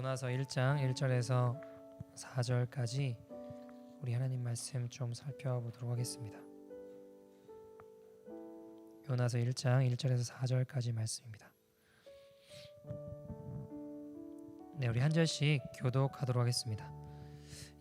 요나서 1장 1절에서 4절까지 우리 하나님 말씀 좀 살펴보도록 하겠습니다. 요나서 1장 1절에서 4절까지 말씀입니다. 네, 우리 한 절씩 교독하도록 하겠습니다.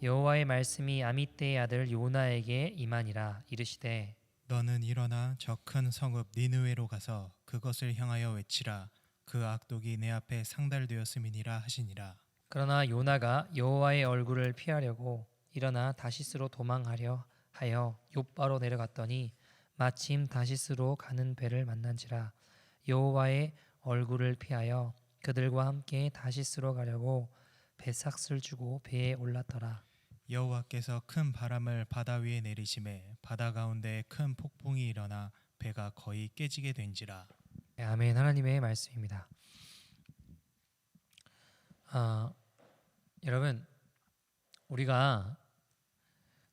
여호와의 말씀이 아미떼의 아들 요나에게 임하니라. 이르시되 너는 일어나 저 큰 성읍 니느웨로 가서 그것을 향하여 외치라. 그 악독이 내 앞에 상달되었음이니라 하시니라. 그러나 요나가 여호와의 얼굴을 피하려고 일어나 다시스로 도망하려 하여 욥바로 내려갔더니 마침 다시스로 가는 배를 만난지라. 여호와의 얼굴을 피하여 그들과 함께 다시스로 가려고 배삭을 주고 배에 올랐더라. 여호와께서 큰 바람을 바다 위에 내리심에 바다 가운데 큰 폭풍이 일어나 배가 거의 깨지게 된지라. 네, 아멘. 하나님의 말씀입니다. 여러분, 우리가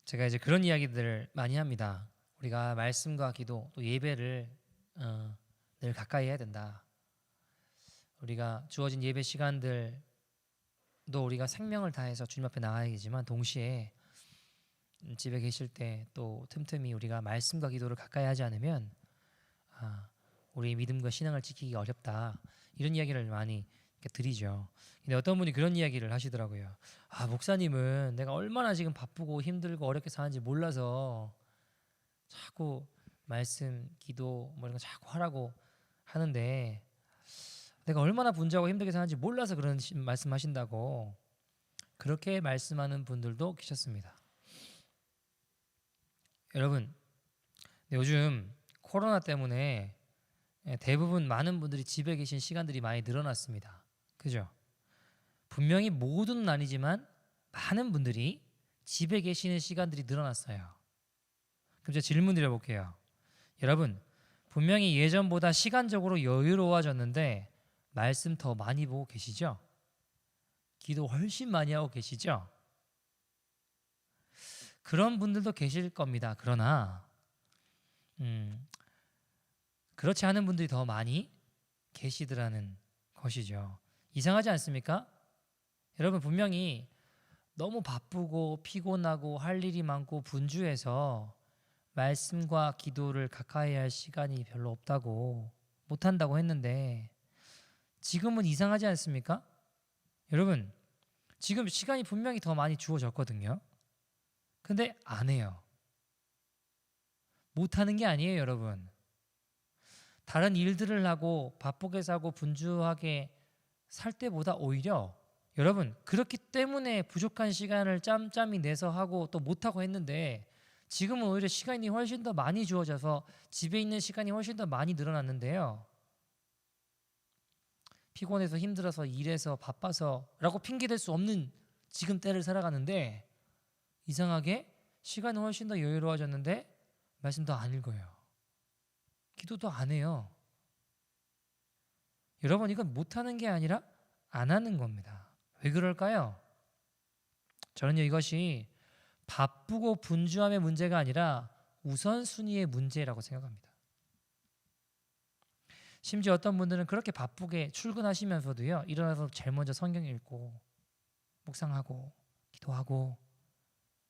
제가 이제 그런 이야기들을 많이 합니다. 우리가 말씀과 기도 또 예배를 늘 가까이 해야 된다. 우리가 주어진 예배 시간들도 우리가 생명을 다해서 주님 앞에 나가야 되지만 동시에 집에 계실 때 또 틈틈이 우리가 말씀과 기도를 가까이 하지 않으면 우리의 믿음과 신앙을 지키기 어렵다. 이런 이야기를 많이 드리죠. 근데 어떤 분이 그런 이야기를 하시더라고요. 목사님은 내가 얼마나 지금 바쁘고 힘들고 어렵게 사는지 몰라서 자꾸 말씀, 기도 뭐 이런 거 자꾸 하라고 하는데 내가 얼마나 분주하고 힘들게 사는지 몰라서 그런 말씀하신다고 그렇게 말씀하는 분들도 계셨습니다. 여러분, 요즘 코로나 때문에 대부분 많은 분들이 집에 계신 시간들이 많이 늘어났습니다. 그죠? 분명히 모두는 아니지만 많은 분들이 집에 계시는 시간들이 늘어났어요. 그럼 제가 질문 드려볼게요. 여러분, 분명히 예전보다 시간적으로 여유로워졌는데 말씀 더 많이 보고 계시죠? 기도 훨씬 많이 하고 계시죠? 그런 분들도 계실 겁니다. 그러나 그렇지 않은 분들이 더 많이 계시더라는 것이죠. 이상하지 않습니까? 여러분, 분명히 너무 바쁘고 피곤하고 할 일이 많고 분주해서 말씀과 기도를 가까이 할 시간이 별로 없다고 못한다고 했는데 지금은 이상하지 않습니까? 여러분, 지금 시간이 분명히 더 많이 주어졌거든요. 근데 안 해요. 못하는 게 아니에요, 여러분. 다른 일들을 하고 바쁘게 사고 분주하게 살 때보다 오히려 여러분 그렇기 때문에 부족한 시간을 짬짬이 내서 하고 또 못하고 했는데 지금은 오히려 시간이 훨씬 더 많이 주어져서 집에 있는 시간이 훨씬 더 많이 늘어났는데요. 피곤해서 힘들어서 일해서 바빠서 라고 핑계댈 수 없는 지금 때를 살아가는데 이상하게 시간은 훨씬 더 여유로워졌는데 말씀도 안 읽어요. 기도도 안 해요. 여러분, 이건 못하는 게 아니라 안 하는 겁니다. 왜 그럴까요? 저는요, 이것이 바쁘고 분주함의 문제가 아니라 우선순위의 문제라고 생각합니다. 심지어 어떤 분들은 그렇게 바쁘게 출근하시면서도요, 일어나서 제일 먼저 성경 읽고 묵상하고 기도하고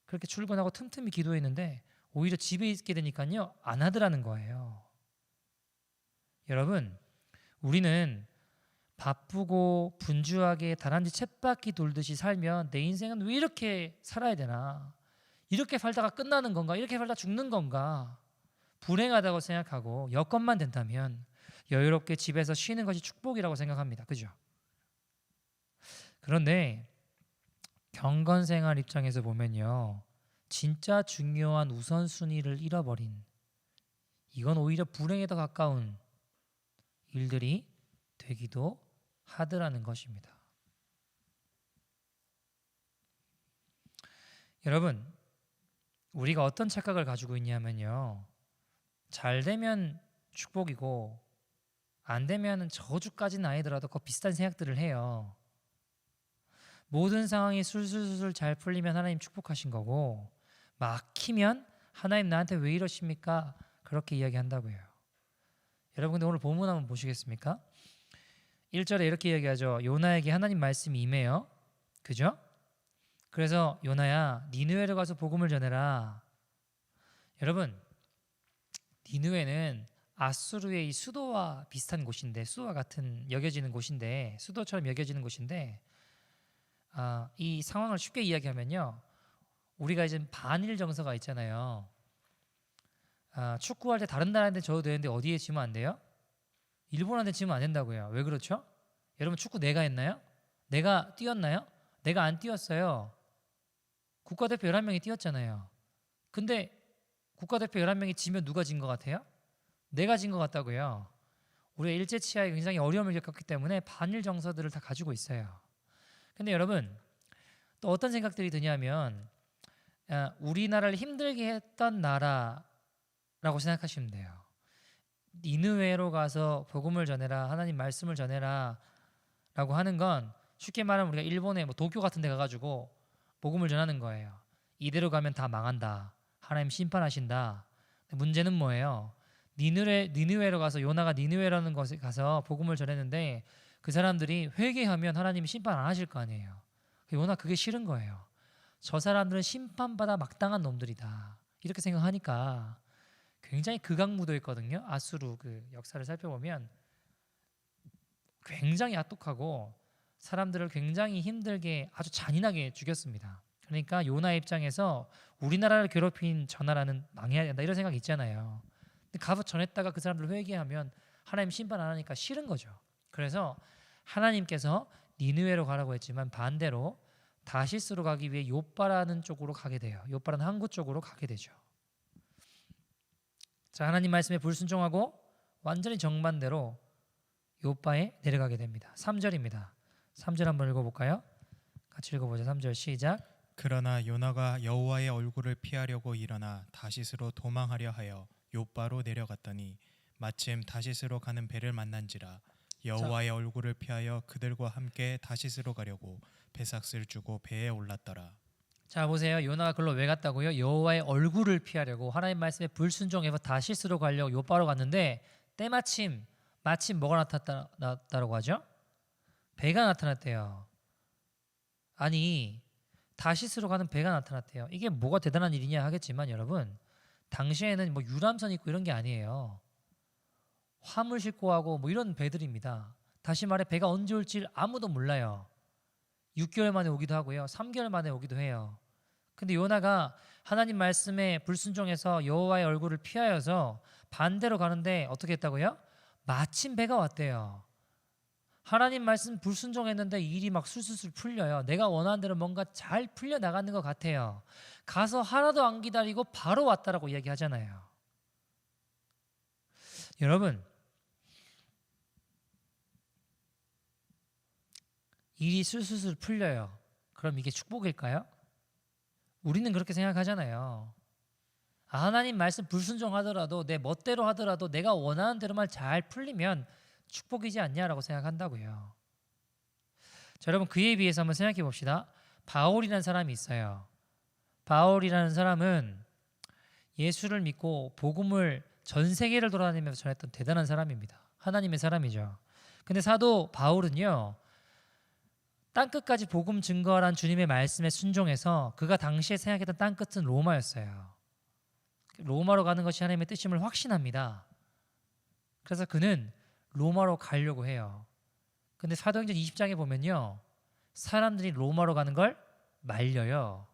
그렇게 출근하고 틈틈이 기도했는데 오히려 집에 있게 되니까요 안 하더라는 거예요. 여러분, 우리는 바쁘고 분주하게 다람쥐 쳇바퀴 돌듯이 살면 내 인생은 왜 이렇게 살아야 되나? 이렇게 살다가 끝나는 건가? 이렇게 살다 죽는 건가? 불행하다고 생각하고 여건만 된다면 여유롭게 집에서 쉬는 것이 축복이라고 생각합니다. 그죠? 그런데 경건생활 입장에서 보면요, 진짜 중요한 우선순위를 잃어버린 이건 오히려 불행에 더 가까운 일들이 되기도 하더라는 것입니다. 여러분, 우리가 어떤 착각을 가지고 있냐면요, 잘 되면 축복이고 안 되면 저주까지는 아니더라도 그 비슷한 생각들을 해요. 모든 상황이 술술술 잘 풀리면 하나님 축복하신 거고 막히면 하나님 나한테 왜 이러십니까? 그렇게 이야기한다고요. 여러분, 근데 오늘 본문 한번 보시겠습니까? 1절에 이렇게 이야기하죠. 요나에게 하나님 말씀이 임해요. 그죠? 그래서 요나야 니느웨로 가서 복음을 전해라. 여러분, 니느웨는 아수르의 이 수도와 비슷한 곳인데, 수도와 같은 여겨지는 곳인데, 수도처럼 여겨지는 곳인데, 이 상황을 쉽게 이야기하면요, 우리가 이제 반일 정서가 있잖아요. 축구할 때 다른 나라한테 져도 되는데 어디에 지면 안 돼요? 일본한테 지면 안 된다고요. 왜 그렇죠? 여러분, 축구 내가 했나요? 내가 뛰었나요? 내가 안 뛰었어요. 국가대표 11명이 뛰었잖아요. 근데 국가대표 11명이 지면 누가 진 것 같아요? 내가 진 것 같다고요. 우리가 일제치하에 굉장히 어려움을 겪었기 때문에 반일 정서들을 다 가지고 있어요. 근데 여러분, 또 어떤 생각들이 드냐면, 우리나라를 힘들게 했던 나라라고 생각하시면 돼요. 니느웨로 가서 복음을 전해라, 하나님 말씀을 전해라 라고 하는 건 쉽게 말하면 우리가 일본의 뭐 도쿄 같은 데 가가지고 복음을 전하는 거예요. 이대로 가면 다 망한다, 하나님 심판하신다. 문제는 뭐예요? 니느웨로 가서, 요나가 니느웨라는 곳에 가서 복음을 전했는데 그 사람들이 회개하면 하나님이 심판 안 하실 거 아니에요. 요나 그게 싫은 거예요. 저 사람들은 심판받아 막당한 놈들이다, 이렇게 생각하니까 굉장히 극악무도했거든요. 아수르 그 역사를 살펴보면 굉장히 악독하고 사람들을 굉장히 힘들게 아주 잔인하게 죽였습니다. 그러니까 요나 입장에서 우리나라를 괴롭힌 저 나라는 망해야 된다, 이런 생각이 있잖아요. 근데 가서 전했다가 그 사람들 회개하면 하나님 심판 안 하니까 싫은 거죠. 그래서 하나님께서 니느웨로 가라고 했지만 반대로 다시스로 가기 위해 요빠라는 쪽으로 가게 돼요. 요빠라는 항구 쪽으로 가게 되죠. 자, 하나님 말씀에 불순종하고 완전히 정반대로 요빠에 내려가게 됩니다. 3절입니다. 3절 한번 읽어볼까요? 같이 읽어보자. 3절 시작. 그러나 요나가 여호와의 얼굴을 피하려고 일어나 다시스로 도망하려 하여 요바로 내려갔더니 마침 다시스로 가는 배를 만난지라. 여호와의 얼굴을 피하여 그들과 함께 다시스로 가려고 배삭을 주고 배에 올랐더라. 자, 보세요. 요나가 글로 왜 갔다고요? 여호와의 얼굴을 피하려고, 하나님 말씀에 불순종해서 다시스로 가려고 요바로 갔는데 때마침 뭐가 나타났다고 하죠? 배가 나타났대요. 아니, 다시스로 가는 배가 나타났대요. 이게 뭐가 대단한 일이냐 하겠지만 여러분, 당시에는 뭐 유람선 있고 이런 게 아니에요. 화물 싣고 하고 뭐 이런 배들입니다. 다시 말해 배가 언제 올지 아무도 몰라요. 6개월 만에 오기도 하고요, 3개월 만에 오기도 해요. 근데 요나가 하나님 말씀에 불순종해서 여호와의 얼굴을 피하여서 반대로 가는데 어떻게 했다고요? 마침 배가 왔대요. 하나님 말씀 불순종했는데 일이 막 술술술 풀려요. 내가 원하는 대로 뭔가 잘 풀려 나가는 것 같아요. 가서 하나도 안 기다리고 바로 왔다라고 이야기하잖아요. 여러분, 일이 술술술 풀려요. 그럼 이게 축복일까요? 우리는 그렇게 생각하잖아요. 하나님 말씀 불순종하더라도 내 멋대로 하더라도 내가 원하는 대로만 잘 풀리면 축복이지 않냐라고 생각한다고요. 자, 여러분, 그에 비해서 한번 생각해 봅시다. 바울이라는 사람이 있어요. 바울이라는 사람은 예수를 믿고 복음을 전 세계를 돌아다니면서 전했던 대단한 사람입니다. 하나님의 사람이죠. 근데 사도 바울은요, 땅끝까지 복음 증거하라는 주님의 말씀에 순종해서 그가 당시에 생각했던 땅끝은 로마였어요. 로마로 가는 것이 하나님의 뜻임을 확신합니다. 그래서 그는 로마로 가려고 해요. 근데 사도행전 20장에 보면요, 사람들이 로마로 가는 걸 말려요.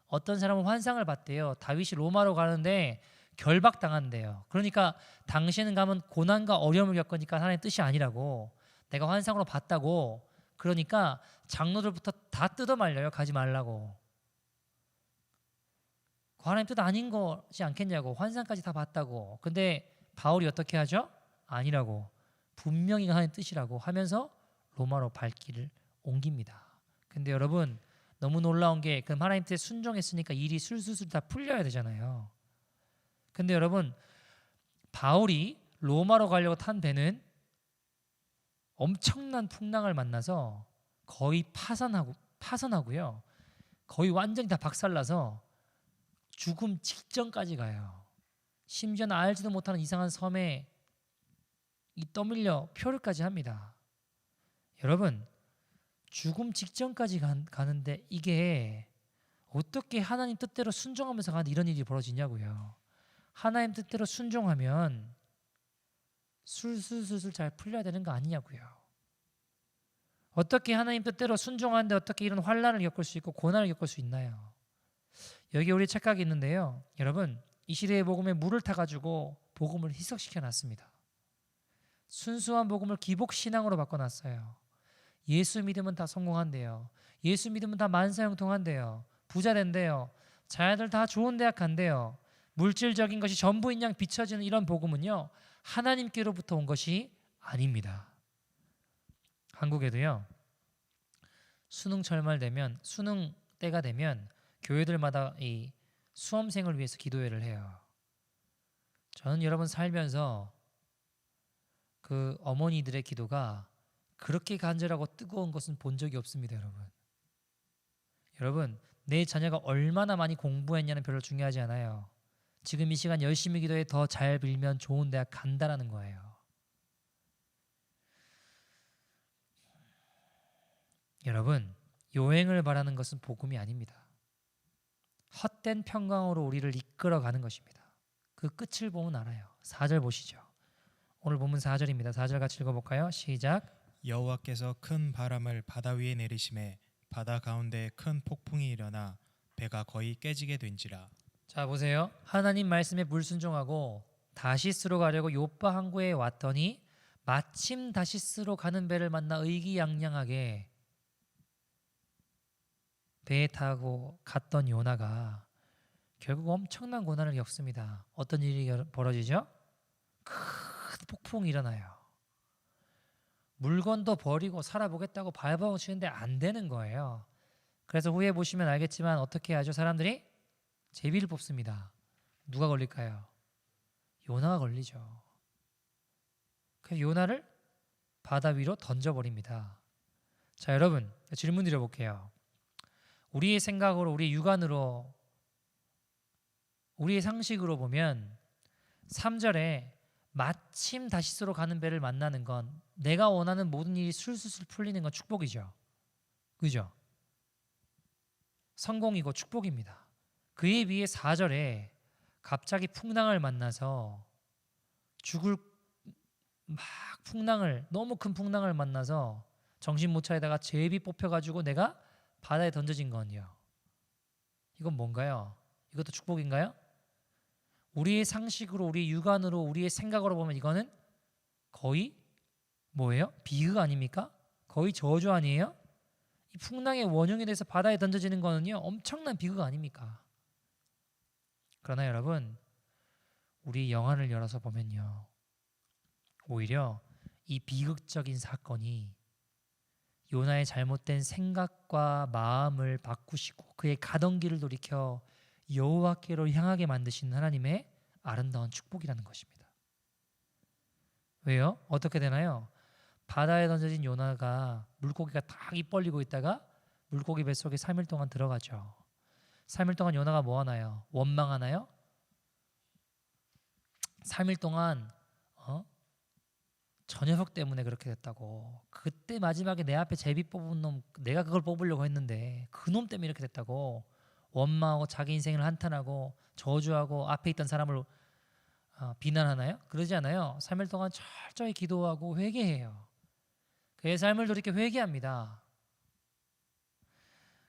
어떤 사람은 환상을 봤대요. 다윗이 로마로 가는데 결박당한대요. 그러니까 당신은 가면 고난과 어려움을 겪으니까 하나님의 뜻이 아니라고, 내가 환상으로 봤다고. 그러니까 장로들부터 다 뜯어 말려요. 가지 말라고. 하나님 뜻 아닌 거지 않겠냐고. 환상까지 다 봤다고. 근데 바울이 어떻게 하죠? 아니라고. 분명히 하나님 뜻이라고 하면서 로마로 발길을 옮깁니다. 근데 여러분, 너무 놀라운 게 그럼 하나님 뜻에 순종했으니까 일이 술술술 다 풀려야 되잖아요. 근데 여러분, 바울이 로마로 가려고 탄 배는 엄청난 풍랑을 만나서 거의 파선하고요. 거의 완전히 다 박살나서 죽음 직전까지 가요. 심지어는 알지도 못하는 이상한 섬에 떠밀려 표류까지 합니다. 여러분, 죽음 직전까지 가는데 이게 어떻게 하나님 뜻대로 순종하면서 가는데 이런 일이 벌어지냐고요. 하나님 뜻대로 순종하면 술술술술 잘 풀려야 되는 거 아니냐고요. 어떻게 하나님 뜻대로 순종하는데 어떻게 이런 환난을 겪을 수 있고 고난을 겪을 수 있나요? 여기 우리 착각이 있는데요. 여러분, 이 시대의 복음에 물을 타가지고 복음을 희석시켜 놨습니다. 순수한 복음을 기복신앙으로 바꿔놨어요. 예수 믿으면 다 성공한대요. 예수 믿으면 다 만사형통한대요. 부자 된대요. 자녀들 다 좋은 대학 간대요. 물질적인 것이 전부인 양 비춰지는 이런 복음은요, 하나님께로부터 온 것이 아닙니다. 한국에도요, 수능철말 되면, 수능 때가 되면 교회들마다 이 수험생을 위해서 기도회를 해요. 저는 여러분 살면서 그 어머니들의 기도가 그렇게 간절하고 뜨거운 것은 본 적이 없습니다, 여러분. 여러분, 내 자녀가 얼마나 많이 공부했냐는 별로 중요하지 않아요. 지금 이 시간 열심히 기도해 더 잘 빌면 좋은 대학 간다라는 거예요. 여러분, 요행을 바라는 것은 복음이 아닙니다. 헛된 평강으로 우리를 이끌어가는 것입니다. 그 끝을 보면 알아요. 4절 보시죠. 오늘 본문 4절입니다. 4절 같이 읽어볼까요? 시작. 여호와께서 큰 바람을 바다 위에 내리심에 바다 가운데 큰 폭풍이 일어나 배가 거의 깨지게 된지라. 자, 보세요. 하나님 말씀에 불순종하고 다시스로 가려고 요파 항구에 왔더니 마침 다시스로 가는 배를 만나 의기양양하게 배에 타고 갔던 요나가 결국 엄청난 고난을 겪습니다. 어떤 일이 벌어지죠? 큰 폭풍이 일어나요. 물건도 버리고 살아보겠다고 발버둥 치는데 안 되는 거예요. 그래서 후에 보시면 알겠지만 어떻게 하죠? 사람들이 제비를 뽑습니다. 누가 걸릴까요? 요나가 걸리죠. 그래서 요나를 바다 위로 던져버립니다. 자, 여러분 질문 드려볼게요. 우리의 생각으로, 우리의 육안으로, 우리의 상식으로 보면 3절에 마침 다시스로 가는 배를 만나는 건 내가 원하는 모든 일이 술술술 풀리는 건 축복이죠. 그죠? 성공이고 축복입니다. 그에 비해 4절에 갑자기 풍랑을 만나서 죽을 막 풍랑을, 너무 큰 풍랑을 만나서 정신 못 차리다가 제비 뽑혀가지고 내가 바다에 던져진 건요. 이건 뭔가요? 이것도 축복인가요? 우리의 상식으로, 우리의 육안으로, 우리의 생각으로 보면 이거는 거의 뭐예요? 비극 아닙니까? 거의 저주 아니에요? 이 풍랑의 원흉에 대해서 바다에 던져지는 거는요, 엄청난 비극 아닙니까? 그러나 여러분, 우리 영안을 열어서 보면요, 오히려 이 비극적인 사건이 요나의 잘못된 생각과 마음을 바꾸시고 그의 가던 길을 돌이켜 여호와께로 향하게 만드신 하나님의 아름다운 축복이라는 것입니다. 왜요? 어떻게 되나요? 바다에 던져진 요나가 물고기가 딱 입 벌리고 있다가 물고기 뱃속에 3일 동안 들어가죠. 3일 동안 요나가 뭐 하나요? 원망하나요? 3일 동안 저 녀석 때문에 그렇게 됐다고. 그때 마지막에 내 앞에 제비 뽑은 놈, 내가 그걸 뽑으려고 했는데 그 놈 때문에 이렇게 됐다고 원망하고 자기 인생을 한탄하고 저주하고 앞에 있던 사람을 비난하나요? 그러지 않아요. 3일 동안 철저히 기도하고 회개해요. 그의 삶을 돌이켜 회개합니다.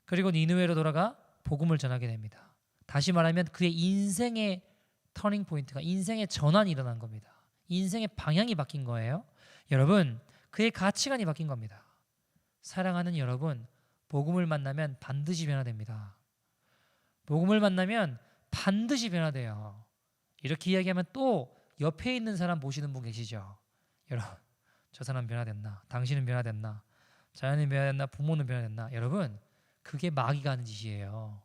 그리고 니느웨로 돌아가 복음을 전하게 됩니다. 다시 말하면 그의 인생의 터닝 포인트가, 인생의 전환이 일어난 겁니다. 인생의 방향이 바뀐 거예요. 여러분, 그의 가치관이 바뀐 겁니다. 사랑하는 여러분, 복음을 만나면 반드시 변화됩니다. 복음을 만나면 반드시 변화돼요. 이렇게 이야기하면 또 옆에 있는 사람 보시는 분 계시죠? 여러분, 저 사람 변화됐나? 당신은 변화됐나? 자연이 변화됐나? 부모는 변화됐나? 여러분, 그게 마귀가 하는 짓이에요.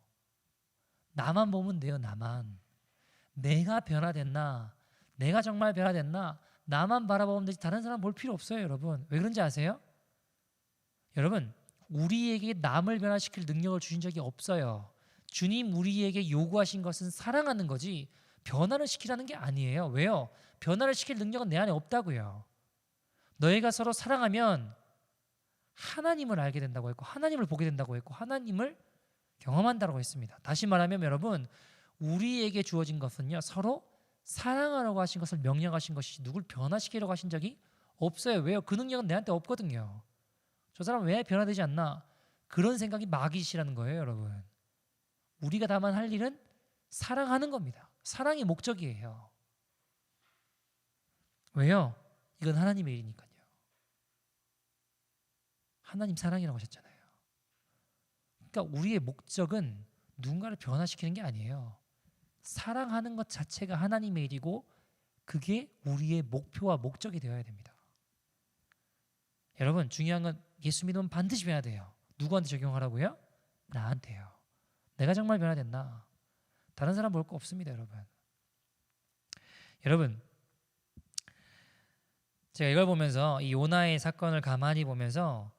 나만 보면 돼요. 나만. 내가 변화됐나? 내가 정말 변화됐나? 나만 바라보면 되지 다른 사람 볼 필요 없어요. 여러분, 왜 그런지 아세요? 여러분, 우리에게 남을 변화시킬 능력을 주신 적이 없어요. 주님 우리에게 요구하신 것은 사랑하는 거지 변화를 시키라는 게 아니에요. 왜요? 변화를 시킬 능력은 내 안에 없다고요. 너희가 서로 사랑하면 하나님을 알게 된다고 했고 하나님을 보게 된다고 했고 하나님을 경험한다고 했습니다. 다시 말하면 여러분 우리에게 주어진 것은요 서로 사랑하라고 하신 것을 명령하신 것이지 누굴 변화시키려고 하신 적이 없어요. 왜요? 그 능력은 내한테 없거든요. 저 사람 왜 변화되지 않나? 그런 생각이 마귀시라는 거예요, 여러분. 우리가 다만 할 일은 사랑하는 겁니다. 사랑이 목적이에요. 왜요? 이건 하나님의 일이니까요. 하나님 사랑이라고 하셨잖아요. 그러니까 우리의 목적은 누군가를 변화시키는 게 아니에요. 사랑하는 것 자체가 하나님의 일이고 그게 우리의 목표와 목적이 되어야 됩니다. 여러분 중요한 건 예수 믿으면 반드시 변화돼요. 누구한테 적용하라고요? 나한테요. 내가 정말 변화됐나? 다른 사람 볼 거 없습니다, 여러분. 여러분, 제가 이걸 보면서 이 요나의 사건을 가만히 보면서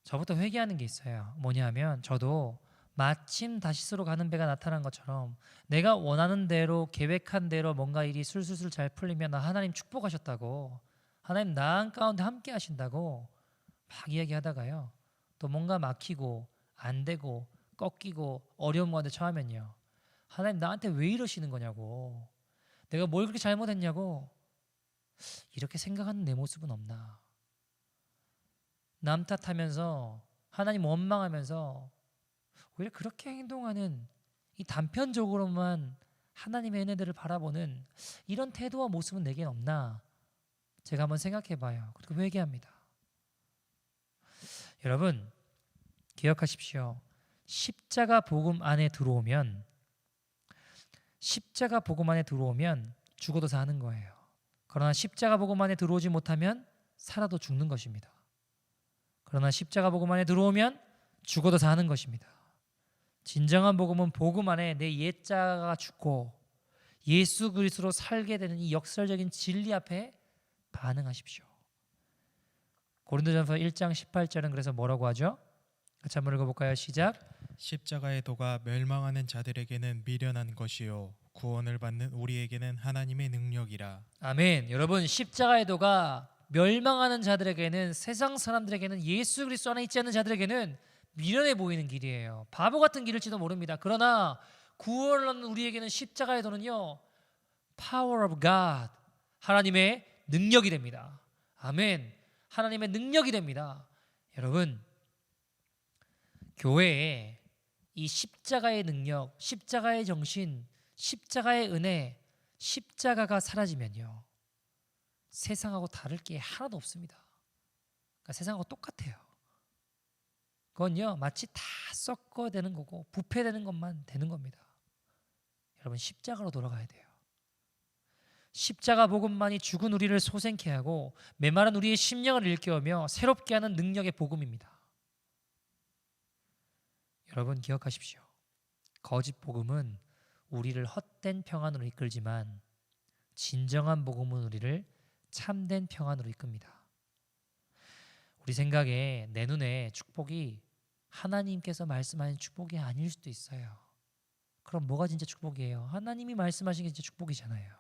저부터 회개하는 게 있어요. 뭐냐면 저도 마침 다시스로 가는 배가 나타난 것처럼 내가 원하는 대로 계획한 대로 뭔가 일이 술술술 잘 풀리면 하나님 축복하셨다고 하나님 나 가운데 함께 하신다고 막 이야기하다가요. 또 뭔가 막히고 안 되고 꺾이고 어려운 가운데 처하면요. 하나님 나한테 왜 이러시는 거냐고 내가 뭘 그렇게 잘못했냐고 이렇게 생각하는 내 모습은 없나. 남 탓하면서 하나님 원망하면서 왜 그렇게 행동하는 이 단편적으로만 하나님의 은혜들을 바라보는 이런 태도와 모습은 내겐 없나 제가 한번 생각해 봐요. 그리고 회개합니다. 여러분 기억하십시오. 십자가 복음 안에 들어오면 죽어도 사는 거예요. 그러나 십자가 복음 안에 들어오지 못하면 살아도 죽는 것입니다. 그러나 십자가 복음 안에 들어오면 죽어도 사는 것입니다. 진정한 복음은 복음 안에 내 옛자가 죽고 예수 그리스도로 살게 되는 이 역설적인 진리 앞에 반응하십시오. 고린도전서 1장 18절은 그래서 뭐라고 하죠? 같이 한번 읽어볼까요? 시작. 십자가의 도가 멸망하는 자들에게는 미련한 것이요 구원을 받는 우리에게는 하나님의 능력이라. 아멘. 여러분 십자가의 도가 멸망하는 자들에게는 세상 사람들에게는 예수 그리스도 안에 있지 않는 자들에게는 미련해 보이는 길이에요. 바보 같은 길일지도 모릅니다. 그러나 구원을 얻는 우리에게는 십자가의 도는요 Power of God 하나님의 능력이 됩니다. 아멘. 하나님의 능력이 됩니다. 여러분 교회에 이 십자가의 능력, 십자가의 정신, 십자가의 은혜, 십자가가 사라지면요 세상하고 다를 게 하나도 없습니다. 그러니까 세상하고 똑같아요. 그건요 마치 다 섞어되는 거고 부패되는 것만 되는 겁니다. 여러분 십자가로 돌아가야 돼요. 십자가 복음만이 죽은 우리를 소생케 하고 메마른 우리의 심령을 일깨우며 새롭게 하는 능력의 복음입니다. 여러분 기억하십시오. 거짓 복음은 우리를 헛된 평안으로 이끌지만 진정한 복음은 우리를 참된 평안으로 이끕니다. 우리 생각에 내 눈에 축복이 하나님께서 말씀하신 축복이 아닐 수도 있어요. 그럼 뭐가 진짜 축복이에요? 하나님이 말씀하신 게 진짜 축복이잖아요.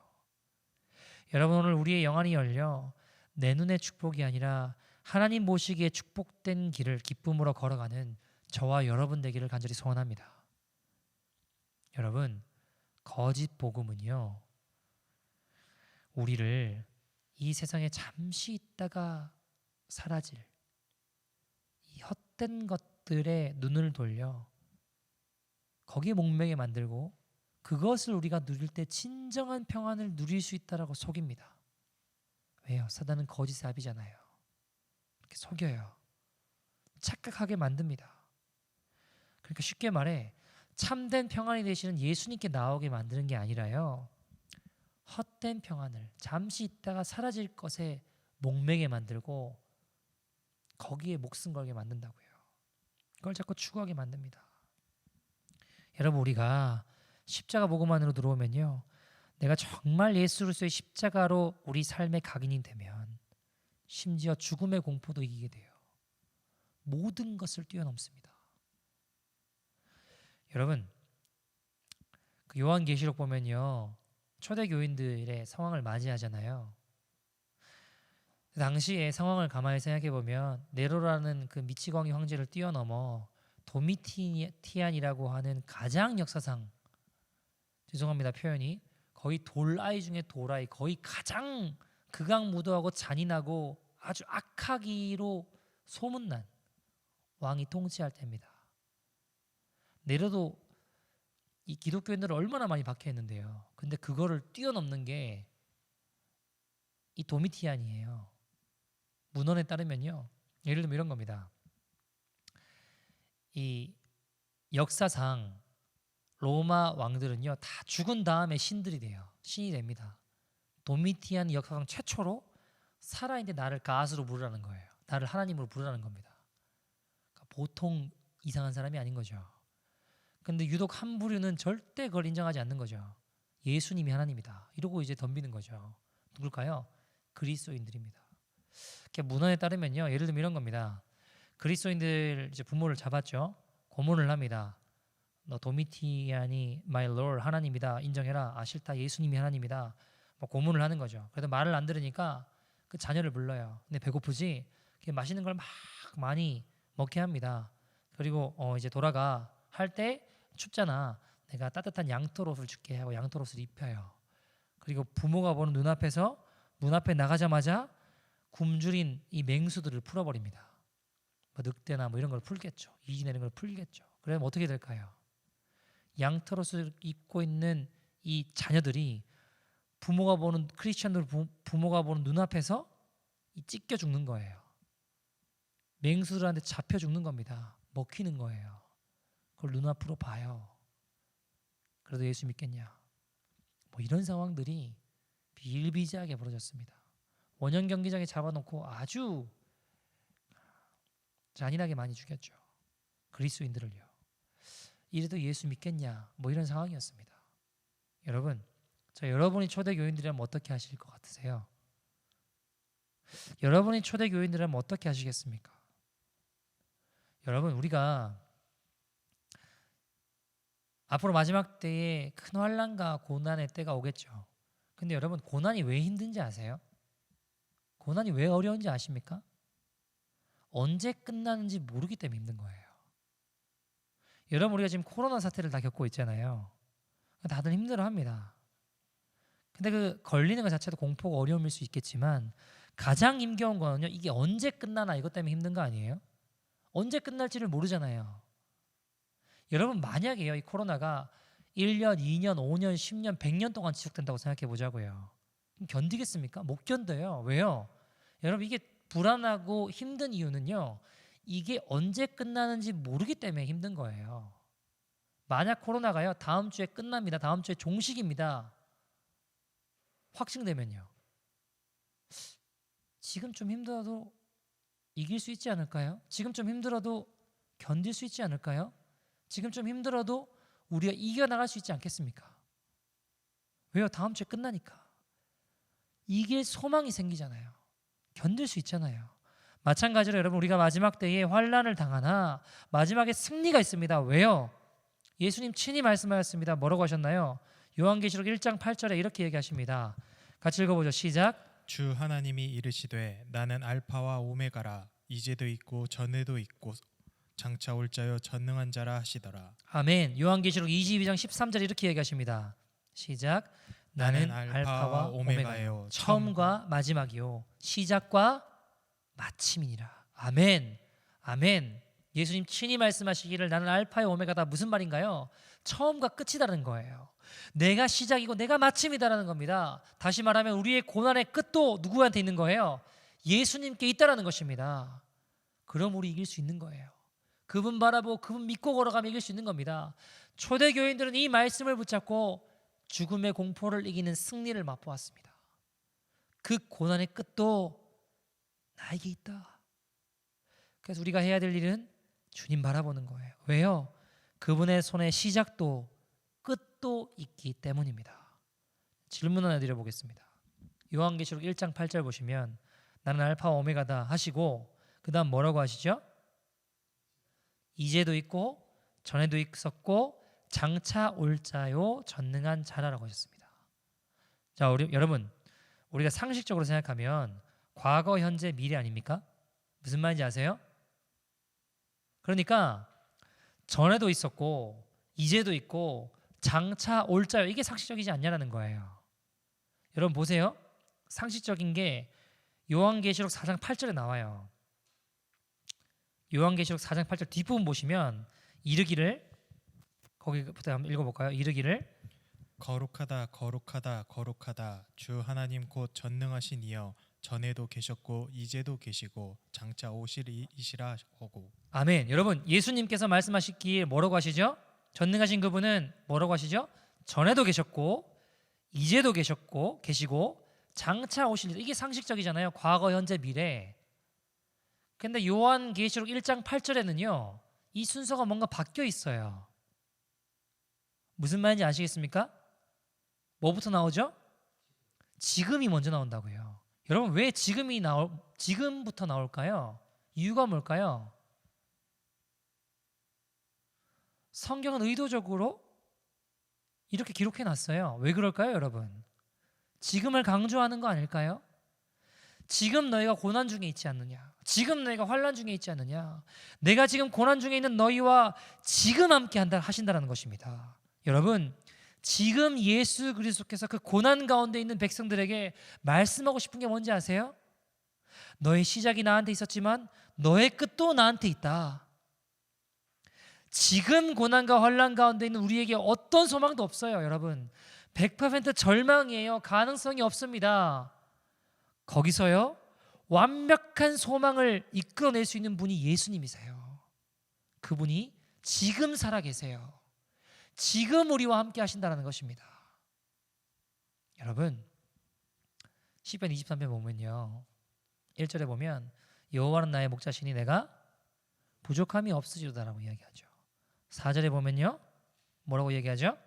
여러분 오늘 우리의 영안이 열려 내 눈의 축복이 아니라 하나님 보시기에 축복된 길을 기쁨으로 걸어가는 저와 여러분 되기를 간절히 소원합니다. 여러분 거짓 복음은요 우리를 이 세상에 잠시 있다가 사라질 이 헛된 것들에 눈을 돌려 거기에 목매게 만들고 그것을 우리가 누릴 때 진정한 평안을 누릴 수 있다라고 속입니다. 왜요? 사단은 거짓의 아비잖아요. 이렇게 속여요. 착각하게 만듭니다. 그러니까 쉽게 말해 참된 평안이 되시는 예수님께 나오게 만드는 게 아니라요 헛된 평안을 잠시 있다가 사라질 것에 목매게 만들고 거기에 목숨 걸게 만든다고요. 그걸 자꾸 추구하게 만듭니다. 여러분 우리가 십자가 복음만으로 들어오면요 내가 정말 예수 그리스도의 십자가로 우리 삶의 각인이 되면 심지어 죽음의 공포도 이기게 돼요. 모든 것을 뛰어넘습니다. 여러분 그 요한계시록 보면요 초대 교인들의 상황을 맞이하잖아요. 당시의 상황을 가만히 생각해 보면 네로라는 그 미치광이 황제를 뛰어넘어 도미티안이라고 하는 가장 역사상, 죄송합니다 표현이, 거의 돌아이 중에 돌아이, 거의 가장 극악무도하고 잔인하고 아주 악하기로 소문난 왕이 통치할 때입니다. 네로도 이 기독교인들을 얼마나 많이 박해했는데요. 근데 그거를 뛰어넘는 게 이 도미티안이에요. 문헌에 따르면요, 예를 들면 이런 겁니다. 이 역사상 로마 왕들은요 다 죽은 다음에 신들이 돼요. 신이 됩니다. 도미티안이 역사상 최초로 살아있는 나를 가스로 부르라는 거예요. 나를 하나님으로 부르라는 겁니다. 그러니까 보통 이상한 사람이 아닌 거죠. 근데 유독 한 부류는 절대 그걸 인정하지 않는 거죠. 예수님이 하나님이다 이러고 이제 덤비는 거죠. 누굴까요? 그리스도인들입니다. 문헌에 따르면요, 예를 들면 이런 겁니다. 그리스도인들 이제 부모를 잡았죠. 고문을 합니다. 너 도미티안이 my lord 하나님이다 인정해라. 아 싫다, 예수님이 하나님이다. 뭐 고문을 하는 거죠. 그래도 말을 안 들으니까 그 자녀를 불러요. 근데 배고프지? 맛있는 걸 막 많이 먹게 합니다. 그리고 이제 돌아가 할 때 춥잖아. 내가 따뜻한 양털옷을 줄게 하고 양털옷을 입혀요. 그리고 부모가 보는 눈앞에서 문 앞에 나가자마자 굶주린 이 맹수들을 풀어버립니다. 뭐 늑대나 뭐 이런 걸 풀겠죠. 이지 내는 걸 풀겠죠. 그러면 어떻게 될까요? 양털옷을 입고 있는 이 자녀들이 부모가 보는 크리스천들 부모가 보는 눈앞에서 찢겨 죽는 거예요. 맹수들한테 잡혀 죽는 겁니다. 먹히는 거예요. 그걸 눈앞으로 봐요. 그래도 예수 믿겠냐? 뭐 이런 상황들이 비일비재하게 벌어졌습니다. 원형 경기장에 잡아놓고 아주 잔인하게 많이 죽였죠. 그리스도인들을요. 이래도 예수 믿겠냐? 뭐 이런 상황이었습니다. 여러분, 여러분이 초대교인들이라면 어떻게 하실 것 같으세요? 여러분이 초대교인들이라면 어떻게 하시겠습니까? 여러분, 우리가 앞으로 마지막 때에 큰 환난과 고난의 때가 오겠죠. 근데 여러분, 고난이 왜 힘든지 아세요? 고난이 왜 어려운지 아십니까? 언제 끝나는지 모르기 때문에 힘든 거예요. 여러분, 우리가 지금 코로나 사태를 다 겪고 있잖아요. 다들 힘들어합니다. 근데 그 걸리는 것 자체도 공포가 어려움일 수 있겠지만 가장 힘겨운 거는요, 이게 언제 끝나나 이것 때문에 힘든 거 아니에요? 언제 끝날지를 모르잖아요. 여러분, 만약에요, 이 코로나가 1년, 2년, 5년, 10년, 100년 동안 지속된다고 생각해 보자고요. 견디겠습니까? 못 견뎌요. 왜요? 여러분, 이게 불안하고 힘든 이유는요, 이게 언제 끝나는지 모르기 때문에 힘든 거예요. 만약 코로나가요, 다음 주에 끝납니다. 다음 주에 종식입니다. 확증되면요, 지금 좀 힘들어도 이길 수 있지 않을까요? 지금 좀 힘들어도 견딜 수 있지 않을까요? 지금 좀 힘들어도 우리가 이겨나갈 수 있지 않겠습니까? 왜요? 다음 주에 끝나니까. 이길 소망이 생기잖아요. 견딜 수 있잖아요. 마찬가지로 여러분, 우리가 마지막 때에 환난을 당하나 마지막에 승리가 있습니다. 왜요? 예수님 친히 말씀하셨습니다. 뭐라고 하셨나요? 요한계시록 1장 8절에 이렇게 얘기하십니다. 같이 읽어보죠. 시작. 주 하나님이 이르시되 나는 알파와 오메가라. 이제도 있고 전에도 있고 장차 올 자요 전능한 자라 하시더라. 아멘. 요한계시록 22장 13절에 이렇게 얘기하십니다. 시작. 나는 알파와 오메가요, 처음과 마지막이요, 시작과 마침이니라. 아멘. 아멘. 예수님 친히 말씀하시기를 나는 알파와 오메가다. 무슨 말인가요? 처음과 끝이다라는 거예요. 내가 시작이고 내가 마침이다라는 겁니다. 다시 말하면 우리의 고난의 끝도 누구한테 있는 거예요? 예수님께 있다라는 것입니다. 그럼 우리 이길 수 있는 거예요. 그분 바라보고 그분 믿고 걸어가면 이길 수 있는 겁니다. 초대교인들은 이 말씀을 붙잡고 죽음의 공포를 이기는 승리를 맛보았습니다. 그 고난의 끝도 나에게 있다. 그래서 우리가 해야 될 일은 주님 바라보는 거예요. 왜요? 그분의 손에 시작도 끝도 있기 때문입니다. 질문 하나 드려보겠습니다. 요한계시록 1장 8절 보시면 나는 알파와 오메가다 하시고 그 다음 뭐라고 하시죠? 이제도 있고 전에도 있었고 장차 올 자요 전능한 자라라고 하셨습니다. 자, 여러분, 우리가 상식적으로 생각하면 과거, 현재, 미래 아닙니까? 무슨 말인지 아세요? 그러니까 전에도 있었고 이제도 있고 장차 올 자요. 이게 상식적이지 않냐라는 거예요. 여러분 보세요. 상식적인 게 요한계시록 4장 8절에 나와요. 요한계시록 4장 8절 뒷부분 보시면 이르기를, 거기부터 한번 읽어볼까요? 이르기를 거룩하다 거룩하다 거룩하다 주 하나님 곧 전능하신 이여 전에도 계셨고 이제도 계시고 장차 오시리이시라 하고. 아멘. 여러분 예수님께서 말씀하시기에 뭐라고 하시죠? 전능하신 그분은 뭐라고 하시죠? 전에도 계셨고 이제도 계시고 장차 오실 일. 이게 상식적이잖아요. 과거, 현재, 미래. 근데 요한계시록 1장 8절에는요. 이 순서가 뭔가 바뀌어 있어요. 무슨 말인지 아시겠습니까? 뭐부터 나오죠? 지금이 먼저 나온다고요. 여러분 왜 지금부터 나올까요? 이유가 뭘까요? 성경은 의도적으로 이렇게 기록해 놨어요. 왜 그럴까요, 여러분? 지금을 강조하는 거 아닐까요? 지금 너희가 고난 중에 있지 않느냐? 지금 너희가 환난 중에 있지 않느냐? 내가 지금 고난 중에 있는 너희와 지금 함께 하신다라는 것입니다. 여러분, 지금 예수 그리스도께서 그 고난 가운데 있는 백성들에게 말씀하고 싶은 게 뭔지 아세요? 너의 시작이 나한테 있었지만 너의 끝도 나한테 있다. 지금 고난과 환난 가운데 있는 우리에게 어떤 소망도 없어요, 여러분. 100% 절망이에요. 가능성이 없습니다. 거기서요, 완벽한 소망을 이끌어낼 수 있는 분이 예수님이세요. 그분이 지금 살아계세요. 지금 우리와 함께 하신다는 것입니다. 여러분, 시편 23편 보면요, 1절에 보면 여호와는 나의 목자시니 내가 부족함이 없으리로다라고 이야기하죠. 4절에 보면요, 뭐라고 얘기하죠?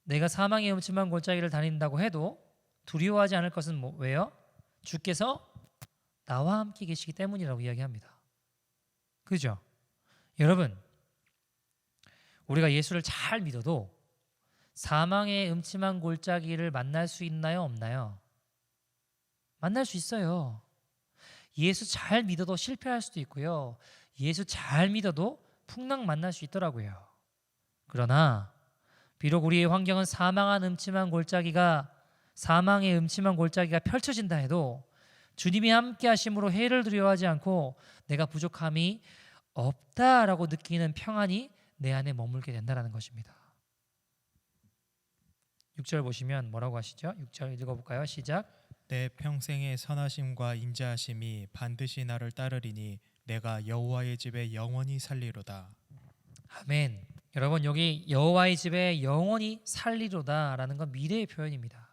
내가 사망의 음침한 골짜기를 다닌다고 해도 두려워하지 않을 것은 왜요? 주께서 나와 함께 계시기 때문이라고 이야기합니다. 그죠? 여러분, 우리가 예수를 잘 믿어도 사망의 음침한 골짜기를 만날 수 있나요? 없나요? 만날 수 있어요. 예수 잘 믿어도 실패할 수도 있고요. 예수 잘 믿어도 풍랑 만날 수 있더라고요. 그러나 비록 우리의 환경은 사망의 음침한 골짜기가 펼쳐진다 해도 주님이 함께 하심으로 해를 두려워하지 않고 내가 부족함이 없다라고 느끼는 평안이 내 안에 머물게 된다는 것입니다. 6절 보시면 뭐라고 하시죠? 6절 읽어볼까요? 시작. 내 평생의 선하심과 인자하심이 반드시 나를 따르리니 내가 여호와의 집에 영원히 살리로다. 아멘. 여러분 여기 여호와의 집에 영원히 살리로다라는 건 미래의 표현입니다.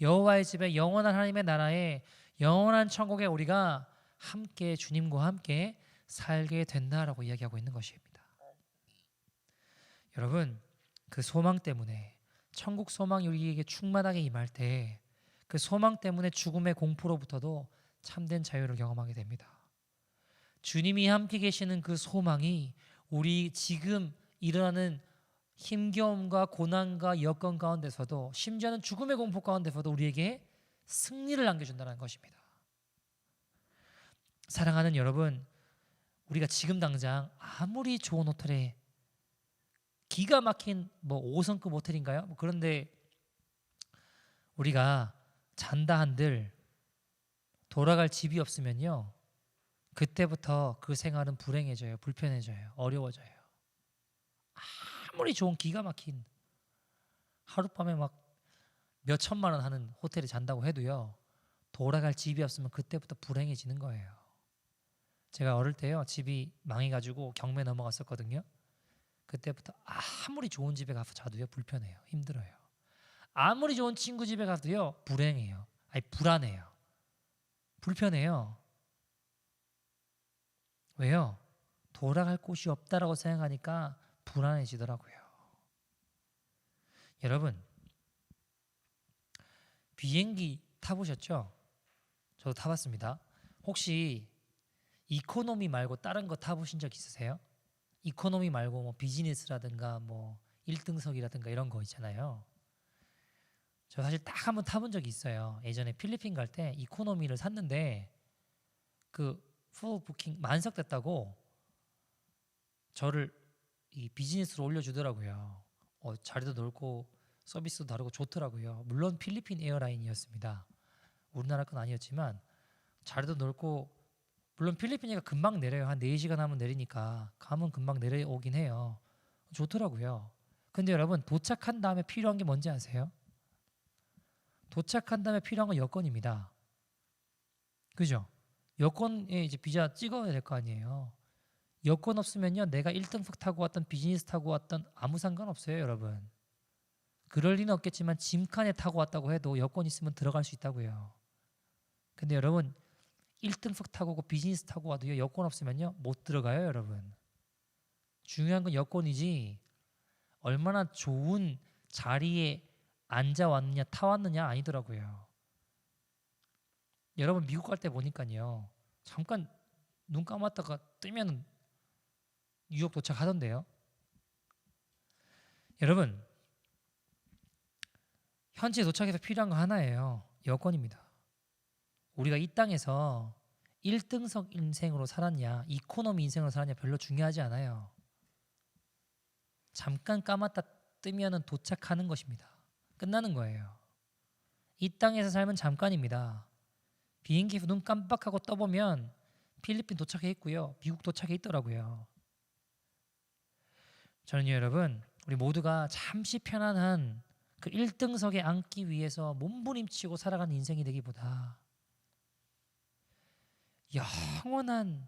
여호와의 집에 영원한 하나님의 나라에 영원한 천국에 우리가 함께 주님과 함께 살게 된다라고 이야기하고 있는 것입니다. 여러분 그 소망 때문에 천국 소망이 우리에게 충만하게 임할 때 그 소망 때문에 죽음의 공포로부터도 참된 자유를 경험하게 됩니다. 주님이 함께 계시는 그 소망이 우리 지금 일어나는 힘겨움과 고난과 여건 가운데서도 심지어는 죽음의 공포 가운데서도 우리에게 승리를 안겨준다는 것입니다. 사랑하는 여러분, 우리가 지금 당장 아무리 좋은 호텔에 기가 막힌 5성급 호텔인가요? 그런데 우리가 잔다 한들 돌아갈 집이 없으면요, 그때부터 그 생활은 불행해져요, 불편해져요, 어려워져요. 아무리 좋은 기가 막힌 하룻밤에 막 몇 천만 원 하는 호텔에 잔다고 해도요, 돌아갈 집이 없으면 그때부터 불행해지는 거예요. 제가 어릴 때요, 집이 망해가지고 경매 넘어갔었거든요. 그때부터 아무리 좋은 집에 가서 자도요, 불편해요, 힘들어요. 아무리 좋은 친구 집에 가도요, 불행해요. 불안해요. 불편해요. 왜요? 돌아갈 곳이 없다라고 생각하니까 불안해지더라고요. 여러분, 비행기 타보셨죠? 저도 타봤습니다. 혹시 이코노미 말고 다른 거 타보신 적 있으세요? 이코노미 말고 비즈니스라든가 1등석이라든가 이런 거 있잖아요. 저 사실 딱 한번 타본 적이 있어요. 예전에 필리핀 갈 때 이코노미를 샀는데 그 풀 부킹 만석됐다고 저를 이 비즈니스로 올려주더라고요. 자리도 넓고 서비스도 다르고 좋더라고요. 물론 필리핀 에어라인이었습니다. 우리나라 건 아니었지만 자리도 넓고 물론 필리핀이가 금방 내려요. 한 4시간 하면 내리니까 가면 금방 내려오긴 해요. 좋더라고요. 근데 여러분 도착한 다음에 필요한 게 뭔지 아세요? 도착한 다음에 필요한 건 여권입니다. 그죠? 여권에 이제 비자 찍어야 될 거 아니에요. 여권 없으면요 내가 1등석 타고 왔던 비즈니스 타고 왔던 아무 상관없어요 여러분. 그럴 리는 없겠지만 짐칸에 타고 왔다고 해도 여권 있으면 들어갈 수 있다고요. 근데 여러분 1등석 타고 오고 비즈니스 타고 와도요 여권 없으면요 못 들어가요 여러분. 중요한 건 여권이지 얼마나 좋은 자리에 앉아왔느냐 타왔느냐 아니더라고요. 여러분 미국 갈 때 보니까요 잠깐 눈 감았다가 뜨면 뉴욕 도착하던데요. 여러분 현지에 도착해서 필요한 거 하나예요. 여권입니다. 우리가 이 땅에서 1등석 인생으로 살았냐 이코노미 인생으로 살았냐 별로 중요하지 않아요. 잠깐 감았다 뜨면 도착하는 것입니다. 끝나는 거예요. 이 땅에서 삶은 잠깐입니다. 비행기에서 눈 깜빡하고 떠보면 필리핀 도착해 있고요. 미국 도착해 있더라고요. 저는요 여러분 우리 모두가 잠시 편안한 그 1등석에 앉기 위해서 몸부림치고 살아가는 인생이 되기보다 영원한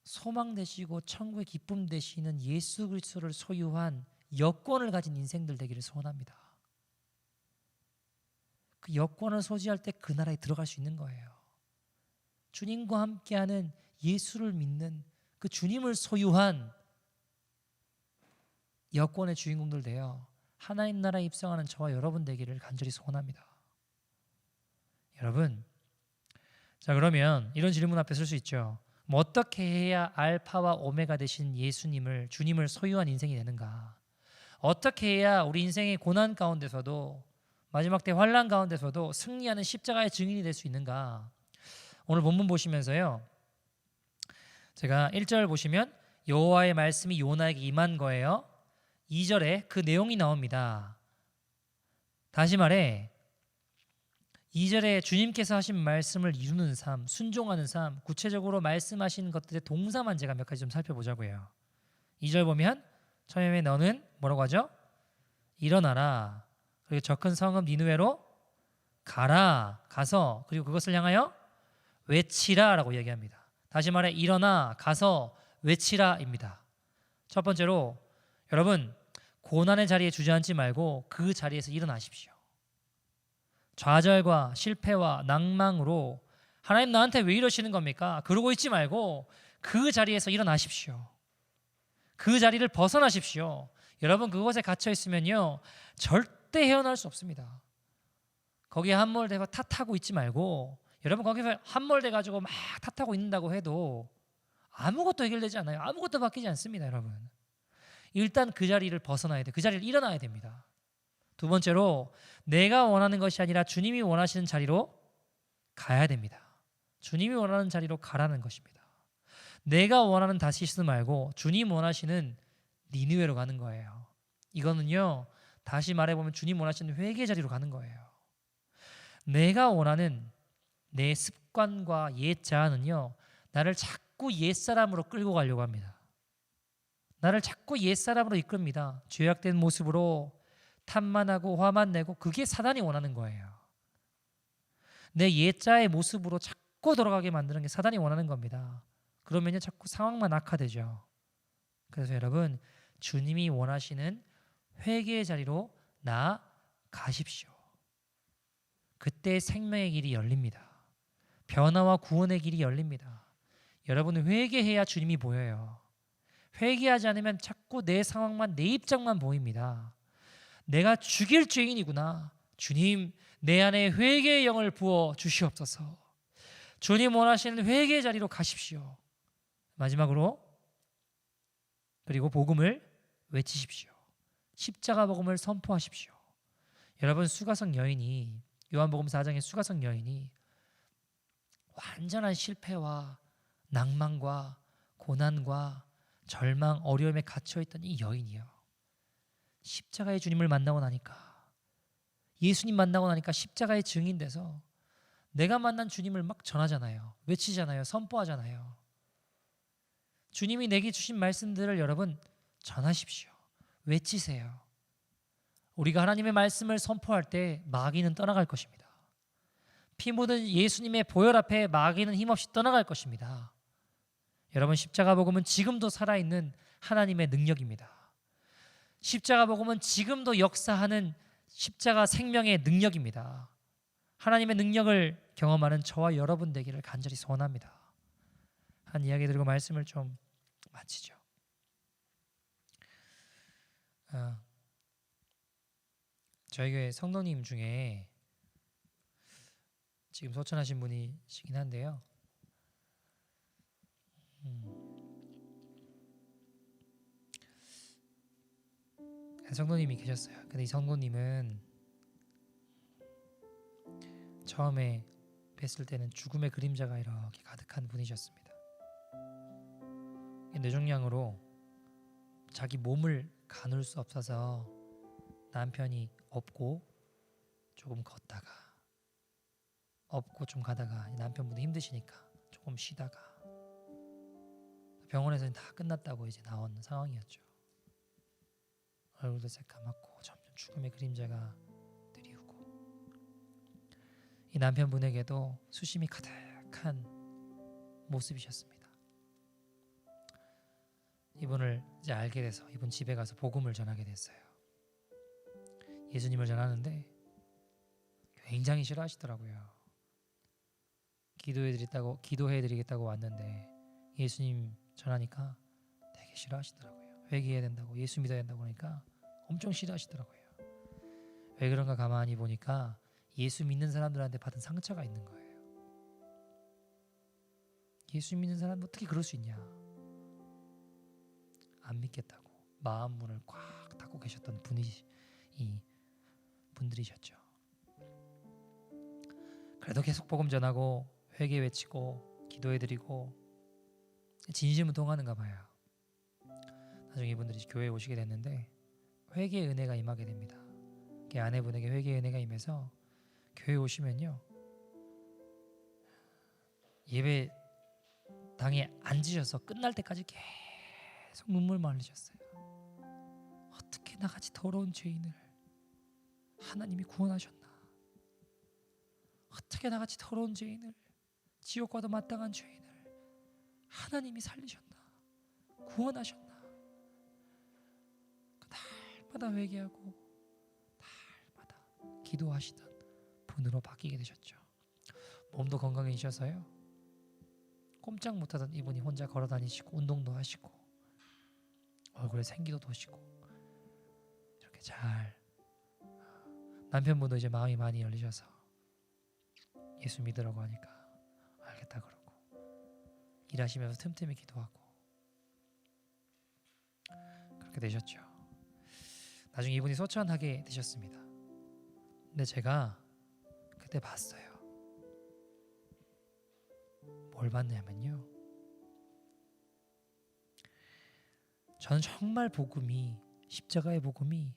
소망 되시고 천국의 기쁨 되시는 예수 그리스도를 소유한 여권을 가진 인생들 되기를 소원합니다. 그 여권을 소지할 때 그 나라에 들어갈 수 있는 거예요. 주님과 함께하는 예수를 믿는 그 주님을 소유한 여권의 주인공들 되어 하나님 나라에 입성하는 저와 여러분 되기를 간절히 소원합니다. 여러분, 자 그러면 이런 질문 앞에 설 수 있죠. 뭐 어떻게 해야 알파와 오메가 되신 예수님을 주님을 소유한 인생이 되는가? 어떻게 해야 우리 인생의 고난 가운데서도 마지막 때 환난 가운데서도 승리하는 십자가의 증인이 될 수 있는가? 오늘 본문 보시면서요. 제가 1절 보시면 여호와의 말씀이 요나에게 임한 거예요. 2절에 그 내용이 나옵니다. 다시 말해 2절에 주님께서 하신 말씀을 이루는 삶, 순종하는 삶, 구체적으로 말씀하신 것들의 동사만 제가 몇 가지 좀 살펴보자고요. 2절 보면 처음에 너는 뭐라고 하죠? 일어나라. 그리고 저 큰 성읍 니느웨로 가라. 가서 그리고 그것을 향하여 외치라라고 얘기합니다. 다시 말해 일어나 가서 외치라입니다. 첫 번째로 여러분 고난의 자리에 주저앉지 말고 그 자리에서 일어나십시오. 좌절과 실패와 낭망으로 하나님 나한테 왜 이러시는 겁니까? 그러고 있지 말고 그 자리에서 일어나십시오. 그 자리를 벗어나십시오. 여러분 그곳에 갇혀 있으면요 절대 헤어날 수 없습니다. 거기에 함몰되고 탓하고 있지 말고 여러분 거기서 함몰돼 가지고 막 탓하고 있는다고 해도 아무것도 해결되지 않아요. 아무것도 바뀌지 않습니다. 여러분 일단 그 자리를 벗어나야 돼. 그 자리를 일어나야 됩니다. 두 번째로 내가 원하는 것이 아니라 주님이 원하시는 자리로 가야 됩니다. 주님이 원하는 자리로 가라는 것입니다. 내가 원하는 다시스 말고 주님 원하시는 니느웨로 가는 거예요. 이거는요 다시 말해보면 주님 원하시는 회개 자리로 가는 거예요. 내가 원하는 내 습관과 옛 자아는요 나를 자꾸 옛사람으로 끌고 가려고 합니다. 나를 자꾸 옛사람으로 이끕니다. 죄악된 모습으로 탓만 하고 화만 내고 그게 사단이 원하는 거예요. 내 옛자의 모습으로 자꾸 돌아가게 만드는 게 사단이 원하는 겁니다. 그러면요 자꾸 상황만 악화되죠. 그래서 여러분 주님이 원하시는 회개의 자리로 나아가십시오. 그때 생명의 길이 열립니다. 변화와 구원의 길이 열립니다. 여러분은 회개해야 주님이 보여요. 회개하지 않으면 자꾸 내 상황만 내 입장만 보입니다. 내가 죽일 죄인이구나. 주님 내 안에 회개의 영을 부어 주시옵소서. 주님 원하시는 회개의 자리로 가십시오. 마지막으로 그리고 복음을 외치십시오. 십자가 복음을 선포하십시오. 여러분, 수가성 여인이, 요한복음 4장의 수가성 여인이 완전한 실패와 낭만과 고난과 절망, 어려움에 갇혀있던 이 여인이요, 십자가의 주님을 만나고 나니까, 예수님 만나고 나니까 십자가의 증인돼서 내가 만난 주님을 막 전하잖아요. 외치잖아요. 선포하잖아요. 주님이 내게 주신 말씀들을 여러분 전하십시오. 외치세요. 우리가 하나님의 말씀을 선포할 때 마귀는 떠나갈 것입니다. 피 묻은 예수님의 보혈 앞에 마귀는 힘없이 떠나갈 것입니다. 여러분, 십자가 복음은 지금도 살아있는 하나님의 능력입니다. 십자가 복음은 지금도 역사하는 십자가 생명의 능력입니다. 하나님의 능력을 경험하는 저와 여러분 되기를 간절히 소원합니다. 한 이야기 드리고 말씀을 좀 마치죠. 저희 교회 성도님 중에 지금 소천하신 분이시긴 한데요, 성도님이 계셨어요. 근데 이 성도님은 처음에 뵀을 때는 죽음의 그림자가 이렇게 가득한 분이셨습니다. 뇌종양으로 자기 몸을 가눌 수 없어서 남편이 업고 조금 걷다가, 업고 좀 가다가, 남편분도 힘드시니까 조금 쉬다가 병원에서는 다 끝났다고 이제 나온 상황이었죠. 얼굴도 새까맣고 점점 죽음의 그림자가 드리우고, 이 남편분에게도 수심이 가득한 모습이셨습니다. 이분을 이제 알게 돼서 이분 집에 가서 복음을 전하게 됐어요. 예수님을 전하는데 굉장히 싫어하시더라고요. 기도해드리겠다고 왔는데 예수님 전하니까 되게 싫어하시더라고요. 회개해야 된다고, 예수 믿어야 된다고 하니까 엄청 싫어하시더라고요. 왜 그런가 가만히 보니까 예수 믿는 사람들한테 받은 상처가 있는 거예요. 예수 믿는 사람 어떻게 그럴 수 있냐, 안 믿겠다고 마음 문을 꽉 닫고 계셨던 분들이셨죠. 그래도 계속 복음 전하고 회개 외치고 기도해드리고 진심은 통하는가 봐요. 나중에 이분들이 교회에 오시게 됐는데 회개의 은혜가 임하게 됩니다. 아내분에게 회개의 은혜가 임해서 교회에 오시면요, 예배당에 앉으셔서 끝날 때까지 계속 눈물만 흘리셨어요. 어떻게 나같이 더러운 죄인을 하나님이 구원하셨나, 어떻게 나같이 더러운 죄인을, 지옥과도 마땅한 죄인을 하나님이 살리셨나, 구원하셨나. 날마다 회개하고 날마다 기도하시던 분으로 바뀌게 되셨죠. 몸도 건강해지셔서요, 꼼짝 못하던 이분이 혼자 걸어다니시고 운동도 하시고 얼굴에 생기도 도시고 이렇게 잘, 남편분도 이제 마음이 많이 열리셔서 예수 믿으라고 하니까 알겠다 그러고 일하시면서 틈틈이 기도하고 그렇게 되셨죠. 나중에 이분이 소천하게 되셨습니다. 근데 제가 그때 봤어요. 뭘 봤냐면요, 저는 정말 복음이, 십자가의 복음이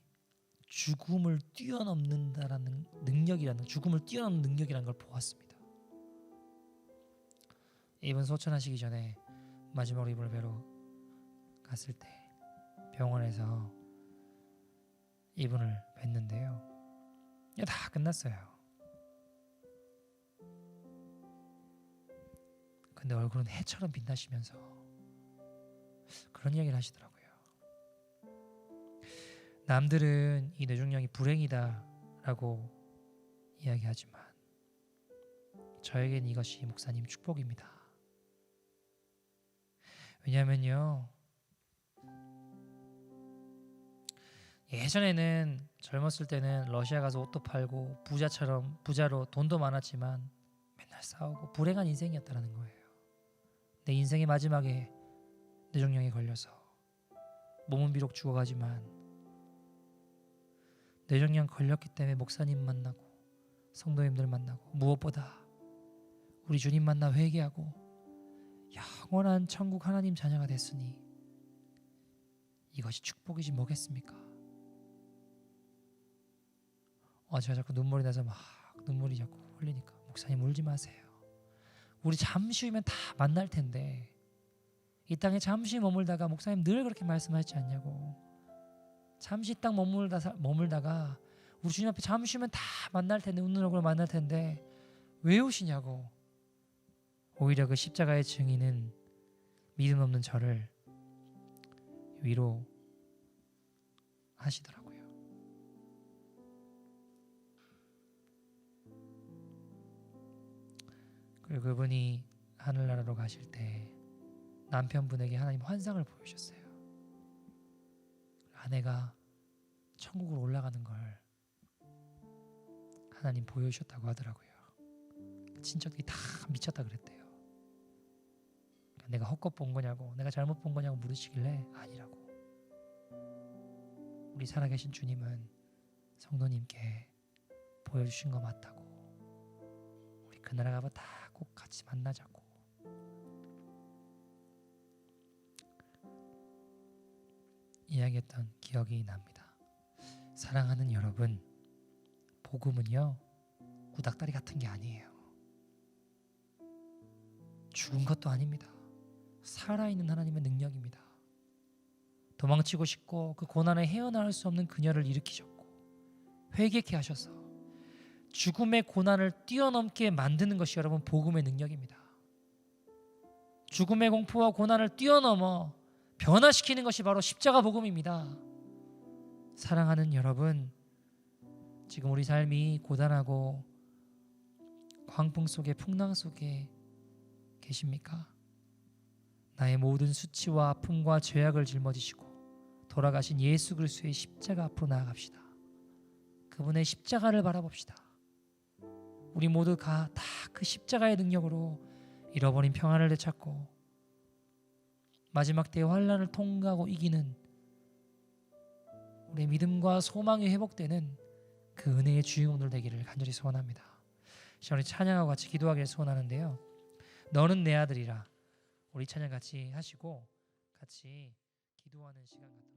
죽음을 뛰어넘는다라는 능력이라는, 죽음을 뛰어넘는 능력이라는 걸 보았습니다. 이분 소천하시기 전에 마지막으로 이분을 뵈러 갔을 때 병원에서 이분을 뵀는데요, 다 끝났어요. 근데 얼굴은 해처럼 빛나시면서 그런 이야기를 하시더라고요. 남들은 이 뇌종양이 불행이다라고 이야기하지만 저에겐 이것이 목사님 축복입니다. 왜냐하면요, 예전에는 젊었을 때는 러시아 가서 옷도 팔고 부자로 돈도 많았지만 맨날 싸우고 불행한 인생이었다는 거예요. 내 인생의 마지막에 뇌종양에 걸려서 몸은 비록 죽어가지만 뇌종양 걸렸기 때문에 목사님 만나고 성도님들 만나고 무엇보다 우리 주님 만나 회개하고 영원한 천국 하나님 자녀가 됐으니 이것이 축복이지 뭐겠습니까? 제가 자꾸 눈물이 나서 막 눈물이 자꾸 흘리니까 목사님 울지 마세요. 우리 잠시 후면 다 만날 텐데 이 땅에 잠시 머물다가 목사님 늘 그렇게 말씀하시지 않냐고. 잠시 딱 머물다가 우리 주님 앞에 잠시 후면 다 만날 텐데 웃는 얼굴로 만날 텐데 왜 오시냐고. 오히려 그 십자가의 증인은 믿음 없는 저를 위로하시더라고요. 그리고 그분이 하늘나라로 가실 때 남편분에게 하나님 환상을 보여주셨어요. 아내가 천국으로 올라가는 걸 하나님 보여주셨다고 하더라고요. 친척들이 다 미쳤다 그랬대요. 내가 헛것 본 거냐고, 내가 잘못 본 거냐고 물으시길래 아니라고. 우리 살아계신 주님은 성도님께 보여주신 거 맞다고. 우리 그 나라 가면 다 꼭 같이 만나자고. 이야기했던 기억이 납니다. 사랑하는 여러분, 복음은요 구닥다리 같은 게 아니에요. 죽은 것도 아닙니다. 살아있는 하나님의 능력입니다. 도망치고 싶고 그 고난에 헤어나올 수 없는 그녀를 일으키셨고 회개케 하셔서 죽음의 고난을 뛰어넘게 만드는 것이 여러분 복음의 능력입니다. 죽음의 공포와 고난을 뛰어넘어 변화시키는 것이 바로 십자가 복음입니다. 사랑하는 여러분, 지금 우리 삶이 고단하고 광풍 속에 풍랑 속에 계십니까? 나의 모든 수치와 아픔과 죄악을 짊어지시고 돌아가신 예수 그리스도의 십자가 앞으로 나아갑시다. 그분의 십자가를 바라봅시다. 우리 모두가 다 그 십자가의 능력으로 잃어버린 평안을 되찾고 마지막 때의 환난을 통과하고 이기는 우리의 믿음과 소망이 회복되는 그 은혜의 주인공들 되기를 간절히 소원합니다. 우리 찬양하고 같이 기도하기를 소원하는데요. 너는 내 아들이라 우리 찬양 같이 하시고 같이 기도하는 시간 갖도록